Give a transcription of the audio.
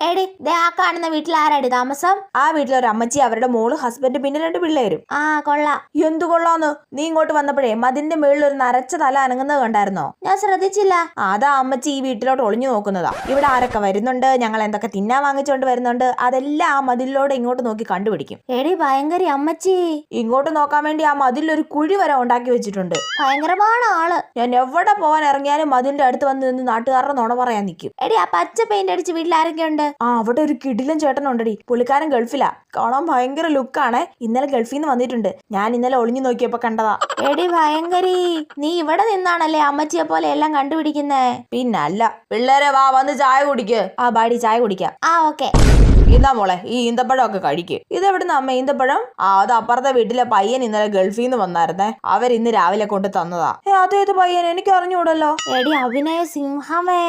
എടി ദേ ആ കാണുന്ന വീട്ടിൽ ആരാടി താമസം? ആ വീട്ടിലൊരു അമ്മച്ചി, അവരുടെ മോള്, ഹസ്ബൻഡ്, പിന്നെ 2 പിള്ളേരും. ആ കൊള്ളാം. എന്തു കൊള്ളാന്ന്? നീ ഇങ്ങോട്ട് വന്നപ്പോഴേ മതിന്റെ മേളിൽ ഒരു നരച്ച തല അനങ്ങുന്നത് കണ്ടായിരുന്നോ? ഞാൻ ശ്രദ്ധിച്ചില്ല. അതാ അമ്മച്ചി ഈ വീട്ടിലോട്ട് ഒളിഞ്ഞു നോക്കുന്നതാ. ഇവിടെ ആരൊക്കെ വരുന്നുണ്ട്, ഞങ്ങൾ എന്തൊക്കെ തിന്നാൻ വാങ്ങിച്ചോണ്ട് വരുന്നുണ്ട്, അതെല്ലാം ആ മതിലിലൂടെ ഇങ്ങോട്ട് നോക്കി കണ്ടുപിടിക്കും. എടി ഭയങ്കര അമ്മച്ചി. ഇങ്ങോട്ട് നോക്കാൻ വേണ്ടി ആ മതിലൊരു കുഴി വരെ ഉണ്ടാക്കി വെച്ചിട്ടുണ്ട്. ഭയങ്കരമാണ് ആള്. ഞാൻ എവിടെ പോകാൻ ഇറങ്ങിയാലും മതിലിന്റെ അടുത്ത് വന്ന് നിന്ന് നാട്ടുകാരുടെ നുണ പറയാൻ നിൽക്കും. എടി ആ പച്ച പെയിന്റ് അടിച്ച് വീട്ടിൽ ആരൊക്കെ ഉണ്ട്? അവിടെ ഒരു കിടിലൻ ചേട്ടനുണ്ടടി. പുള്ളിക്കാരൻ ഗൾഫിലാ. കാണാൻ ഭയങ്കര ലുക്കാണ്. ഇന്നലെ ഗൾഫിൽ നിന്ന് വന്നിട്ടുണ്ട്. ഞാൻ ഇന്നലെ ഒളിഞ്ഞു നോക്കിയപ്പോ കണ്ടതാ. എടി ഭയങ്കരി, നീ ഇവിടെ നിന്നാണല്ലേ അമ്മച്ചിയെ പോലെ എല്ലാം കണ്ടുപിടിക്കുന്നേ? പിന്നല്ല. പിള്ളേരെ വാ, വന്ന് ചായ കുടിക്ക്. ആ ബാടി, ചായ കുടിക്കാം. ആ ഓക്കെ. ഇന്നാ മോളെ, ഈ ഈന്തപ്പഴം ഒക്കെ കഴിക്ക്. ഇതെവിടുന്ന അമ്മ ഈന്തപ്പഴം? അത് അപ്പുറത്തെ വീട്ടിലെ പയ്യൻ ഇന്നലെ ഗൾഫിൽ നിന്ന് വന്നായിരുന്നേ. അവരിന്ന് രാവിലെ കൊണ്ട് തന്നതാ. അതേത് പയ്യൻ? എനിക്ക് അറിഞ്ഞൂടല്ലോ. എടി അഭിനയ സിംഹമേ.